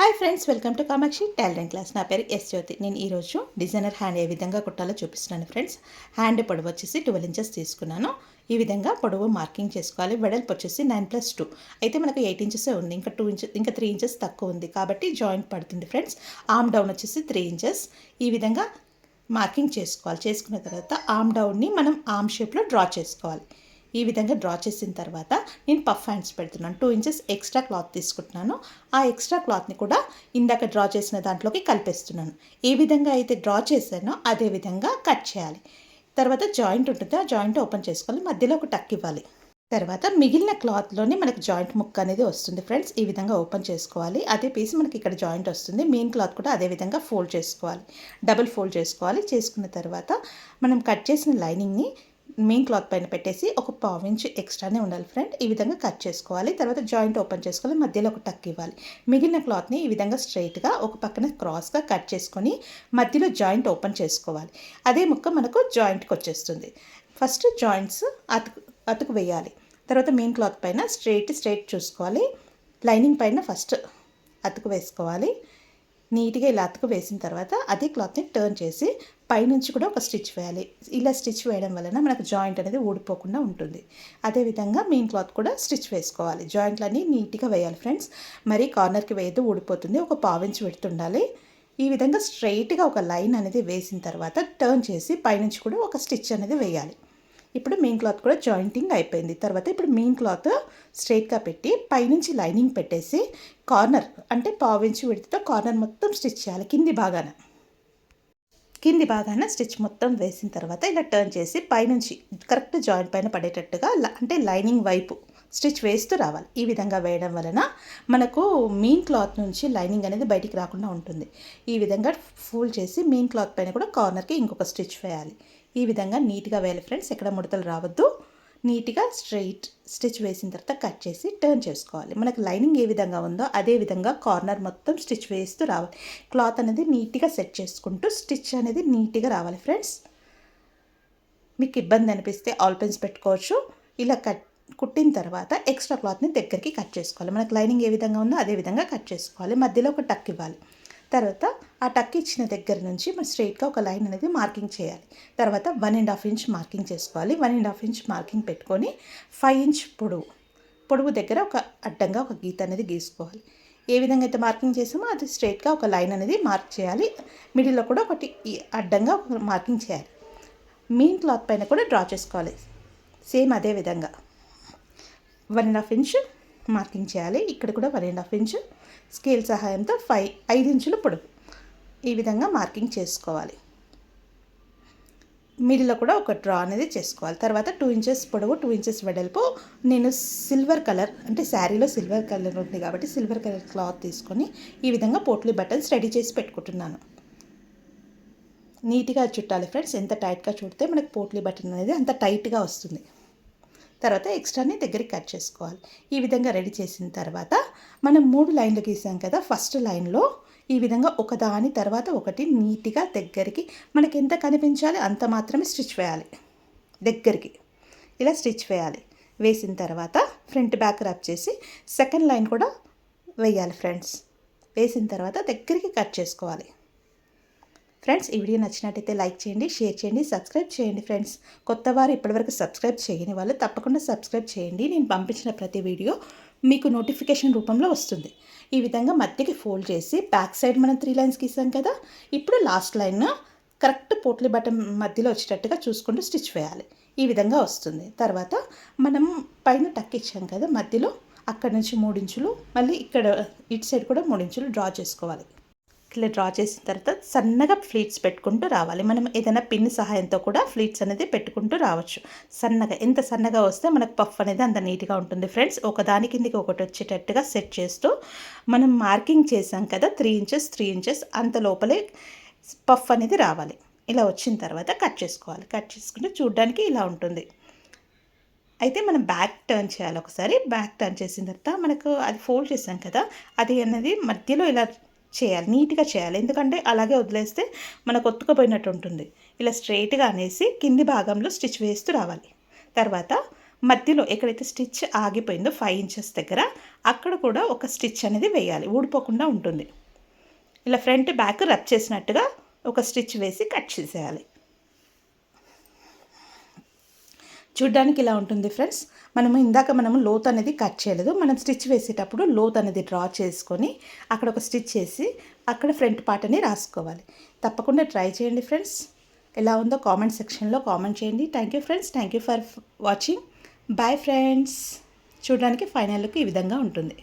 Hi friends, welcome to Kamakshi tailoring class. నా పేరు yes జ్యోతి. నేను ఈరోజు డిజైనర్ హ్యాండ్ ఏ విధంగా కుట్టాలో చూపిస్తున్నాను ఫ్రెండ్స్. హ్యాండ్ పొడవు వచ్చేసి 12 ఇంచెస్ తీసుకున్నాను. ఈ విధంగా పొడవు మార్కింగ్ చేసుకోవాలి. వెడల్పు వచ్చేసి 9+2 అయితే మనకు 8 ఇంచెస్ ఉంది. ఇంకా 2 ఇంచెస్ ఇంకా 3 ఇంచెస్ తక్కువ ఉంది కాబట్టి జాయింట్ పడుతుంది ఫ్రెండ్స్. ఆర్మ్ డౌన్ వచ్చేసి 3 ఇంచెస్. ఈ విధంగా మార్కింగ్ చేసుకోవాలి. చేసుకున్న తర్వాత ఆర్మ్ డౌన్ని మనం ఆర్మ్ షేప్లో డ్రా చేసుకోవాలి. ఈ విధంగా డ్రా చేసిన తర్వాత నేను పఫ్ హ్యాండ్స్ పెడుతున్నాను. 2 ఇంచెస్ ఎక్స్ట్రా క్లాత్ తీసుకుంటున్నాను. ఆ ఎక్స్ట్రా క్లాత్ని కూడా ఇందాక డ్రా చేసిన దాంట్లోకి కలిపేస్తున్నాను. ఏ విధంగా అయితే డ్రా చేశానో అదే విధంగా కట్ చేయాలి. తర్వాత జాయింట్ ఉంటుంది, ఆ జాయింట్ ఓపెన్ చేసుకోవాలి. మధ్యలో ఒక టక్ ఇవ్వాలి. తర్వాత మిగిలిన క్లాత్లోనే మనకు జాయింట్ ముక్క అనేది వస్తుంది ఫ్రెండ్స్. ఈ విధంగా ఓపెన్ చేసుకోవాలి. అదే పీస్ మనకి ఇక్కడ జాయింట్ వస్తుంది. మెయిన్ క్లాత్ కూడా అదే విధంగా ఫోల్డ్ చేసుకోవాలి. డబుల్ ఫోల్డ్ చేసుకోవాలి. చేసుకున్న తర్వాత మనం కట్ చేసిన లైనింగ్ని మెయిన్ క్లాత్ పైన పెట్టేసి ఒక 1/2 ఇంచ్ ఎక్స్ట్రానే ఉండాలి ఫ్రెండ్. ఈ విధంగా కట్ చేసుకోవాలి. తర్వాత జాయింట్ ఓపెన్ చేసుకోవాలి. మధ్యలో ఒక టక్ ఇవ్వాలి. మిగిలిన క్లాత్ని ఈ విధంగా స్ట్రైట్గా ఒక పక్కన క్రాస్గా కట్ చేసుకొని మధ్యలో జాయింట్ ఓపెన్ చేసుకోవాలి. అదే ముక్క మనకు జాయింట్కి వచ్చేస్తుంది. ఫస్ట్ జాయింట్స్ అతుకు వేయాలి. తర్వాత మెయిన్ క్లాత్ పైన స్ట్రైట్ చూసుకోవాలి. లైనింగ్ పైన ఫస్ట్ అతుకు వేసుకోవాలి. నీట్గా ఇలా అతుకు వేసిన తర్వాత అదే క్లాత్ని టర్న్ చేసి పైనుంచి కూడా ఒక స్టిచ్ వేయాలి. ఇలా స్టిచ్ వేయడం వలన మనకు జాయింట్ అనేది ఊడిపోకుండా ఉంటుంది. అదేవిధంగా మెయిన్ క్లాత్ కూడా స్టిచ్ వేసుకోవాలి. జాయింట్లన్నీ నీట్గా వేయాలి ఫ్రెండ్స్. మరి కార్నర్కి వేయద్దు, ఊడిపోతుంది. ఒక 1/2 ఇంచ్ పెడుతుండాలి. ఈ విధంగా స్ట్రైట్గా ఒక లైన్ అనేది వేసిన తర్వాత టర్న్ చేసి పైనుంచి కూడా ఒక స్టిచ్ అనేది వేయాలి. ఇప్పుడు మెయిన్ క్లాత్ కూడా జాయింటింగ్ అయిపోయింది. తర్వాత ఇప్పుడు మెయిన్ క్లాత్ స్ట్రైట్గా పెట్టి పైనుంచి లైనింగ్ పెట్టేసి కార్నర్ అంటే 1/2 ఇంచ్ విడతతో కార్నర్ మొత్తం స్టిచ్ చేయాలి. కింది భాగాన స్టిచ్ మొత్తం వేసిన తర్వాత ఇలా టర్న్ చేసి పైనుంచి కరెక్ట్ జాయింట్ పైన పడేటట్టుగా అంటే లైనింగ్ వైపు స్టిచ్ వేస్తూ రావాలి. ఈ విధంగా వేయడం వలన మనకు మెయిన్ క్లాత్ నుంచి లైనింగ్ అనేది బయటికి రాకుండా ఉంటుంది. ఈ విధంగా ఫోల్డ్ చేసి మెయిన్ క్లాత్ పైన కూడా కార్నర్కి ఇంకొక స్టిచ్ వేయాలి. ఈ విధంగా నీట్గా వేయాలి ఫ్రెండ్స్. ఎక్కడ ముడతలు రావద్దు. నీట్గా స్ట్రైట్ స్టిచ్ వేసిన తర్వాత కట్ చేసి టర్న్ చేసుకోవాలి. మనకు లైనింగ్ ఏ విధంగా ఉందో అదే విధంగా కార్నర్ మొత్తం స్టిచ్ వేస్తూ రావాలి. క్లాత్ అనేది నీట్గా సెట్ చేసుకుంటూ స్టిచ్ అనేది నీట్గా రావాలి ఫ్రెండ్స్. మీకు ఇబ్బంది అనిపిస్తే ఆల్ పెన్స్ పెట్టుకోవచ్చు. ఇలా కుట్టిన తర్వాత ఎక్స్ట్రా క్లాత్ని దగ్గరికి కట్ చేసుకోవాలి. మనకు లైనింగ్ ఏ విధంగా ఉందో అదే విధంగా కట్ చేసుకోవాలి. మధ్యలో ఒక టక్ ఇవ్వాలి. తర్వాత ఆ టక్ ఇచ్చిన దగ్గర నుంచి మనం స్ట్రైట్గా ఒక లైన్ అనేది మార్కింగ్ చేయాలి. తర్వాత 1.5 ఇంచ్ మార్కింగ్ చేసుకోవాలి. 1.5 ఇంచ్ మార్కింగ్ పెట్టుకొని 5 ఇంచ్ పొడవు దగ్గర ఒక అడ్డంగా ఒక గీత అనేది గీసుకోవాలి. ఏ విధంగా అయితే మార్కింగ్ చేసామో అది స్ట్రైట్గా ఒక లైన్ అనేది మార్క్ చేయాలి. మిడిల్లో కూడా ఒకటి అడ్డంగా ఒక మార్కింగ్ చేయాలి. మెయిన్ క్లాత్ పైన కూడా డ్రా చేసుకోవాలి. సేమ్ అదే విధంగా 1.5 ఇంచ్ మార్కింగ్ చేయాలి. ఇక్కడ కూడా 1.5 ఇంచ్ స్కేల్ సహాయంతో 5 ఇంచుల పొడవు ఈ విధంగా మార్కింగ్ చేసుకోవాలి. మిడిల్లో కూడా ఒక డ్రా అనేది చేసుకోవాలి. తర్వాత 2 ఇంచెస్ పొడవు 2 ఇంచెస్ వెడల్పు నేను సిల్వర్ కలర్ అంటే శారీలో సిల్వర్ కలర్ ఉంది కాబట్టి సిల్వర్ కలర్ క్లాత్ తీసుకొని ఈ విధంగా పోట్లీ బటన్స్ రెడీ చేసి పెట్టుకుంటున్నాను. నీట్గా చుట్టాలి ఫ్రెండ్స్. ఎంత టైట్గా చుడితే మనకు పోట్లీ బటన్ అనేది అంత టైట్గా వస్తుంది. తర్వాత ఎక్స్ట్రాని దగ్గరికి కట్ చేసుకోవాలి. ఈ విధంగా రెడీ చేసిన తర్వాత మనం 3 లైన్లు గీసాం కదా. ఫస్ట్ లైన్లో ఈ విధంగా ఒకదాని తర్వాత ఒకటి నీట్గా దగ్గరికి మనకి ఎంత కనిపించాలి అంత మాత్రమే స్టిచ్ వేయాలి. దగ్గరికి ఇలా స్టిచ్ వేయాలి. వేసిన తర్వాత ఫ్రంట్ బ్యాక్ రబ్ చేసి సెకండ్ లైన్ కూడా వేయాలి ఫ్రెండ్స్. వేసిన తర్వాత దగ్గరికి కట్ చేసుకోవాలి. ఫ్రెండ్స్, ఈ వీడియో నచ్చినట్టయితే లైక్ చేయండి, షేర్ చేయండి, సబ్స్క్రైబ్ చేయండి ఫ్రెండ్స్. కొత్త వారు ఇప్పటివరకు సబ్స్క్రైబ్ చేయని వాళ్ళు తప్పకుండా సబ్స్క్రైబ్ చేయండి. నేను పంపించిన ప్రతి వీడియో మీకు నోటిఫికేషన్ రూపంలో వస్తుంది. ఈ విధంగా మధ్యకి ఫోల్డ్ చేసి బ్యాక్ సైడ్ మనం 3 లైన్స్ గీసాం కదా. ఇప్పుడు last line correct potli button మధ్యలో వచ్చేటట్టుగా చూసుకుంటూ స్టిచ్ వేయాలి. ఈ విధంగా వస్తుంది. తర్వాత మనం పైన టక్ ఇచ్చాం కదా, మధ్యలో అక్కడ నుంచి 3 ఇంచులు మళ్ళీ ఇక్కడ ఇటు సైడ్ కూడా 3 ఇంచులు డ్రా చేసుకోవాలి. ఇట్లా డ్రా చేసిన తర్వాత సన్నగా ఫ్లీట్స్ పెట్టుకుంటూ రావాలి. మనం ఏదైనా పిన్ సహాయంతో కూడా ఫ్లీట్స్ అనేది పెట్టుకుంటూ రావచ్చు. సన్నగా ఎంత సన్నగా వస్తే మనకు పఫ్ అనేది అంత నీట్గా ఉంటుంది ఫ్రెండ్స్. ఒకదాని కిందికి ఒకటి వచ్చేటట్టుగా సెట్ చేస్తూ మనం మార్కింగ్ చేసాం కదా 3 ఇంచెస్ అంత లోపలే పఫ్ అనేది రావాలి. ఇలా వచ్చిన తర్వాత కట్ చేసుకోవాలి. కట్ చేసుకుంటే చూడడానికి ఇలా ఉంటుంది. అయితే మనం బ్యాక్ టర్న్ చేయాలి. ఒకసారి బ్యాక్ టర్న్ చేసిన తర్వాత మనకు అది ఫోల్డ్ చేసాం కదా, అది అనేది మధ్యలో ఇలా చేయాలి. నీట్గా చేయాలి. ఎందుకంటే అలాగే వదిలేస్తే మనకు ఒత్తుకుపోయినట్టు ఉంటుంది. ఇలా స్ట్రైట్గా అనేసి కింది భాగంలో స్టిచ్ వేస్తూ రావాలి. తర్వాత మధ్యలో ఎక్కడైతే స్టిచ్ ఆగిపోయిందో 5 ఇంచెస్ దగ్గర అక్కడ కూడా ఒక స్టిచ్ అనేది వేయాలి, ఊడిపోకుండా ఉంటుంది. ఇలా ఫ్రంట్ బ్యాక్ రబ్ చేసినట్టుగా ఒక స్టిచ్ వేసి కట్ చేసేయాలి. చూడ్డానికి ఇలా ఉంటుంది ఫ్రెండ్స్. మనము లోత్ అనేది కట్ చేయలేదు. మనం స్టిచ్ వేసేటప్పుడు లోత్ అనేది డ్రా చేసుకొని అక్కడ ఒక స్టిచ్ చేసి అక్కడ ఫ్రంట్ పార్ట్ అని రాసుకోవాలి. తప్పకుండా ట్రై చేయండి ఫ్రెండ్స్. ఎలా ఉందో కామెంట్ సెక్షన్లో కామెంట్ చేయండి. Thank you friends. Thank you for watching. Bye friends. చూడడానికి ఫైనల్ లుక్ ఈ విధంగా ఉంటుంది.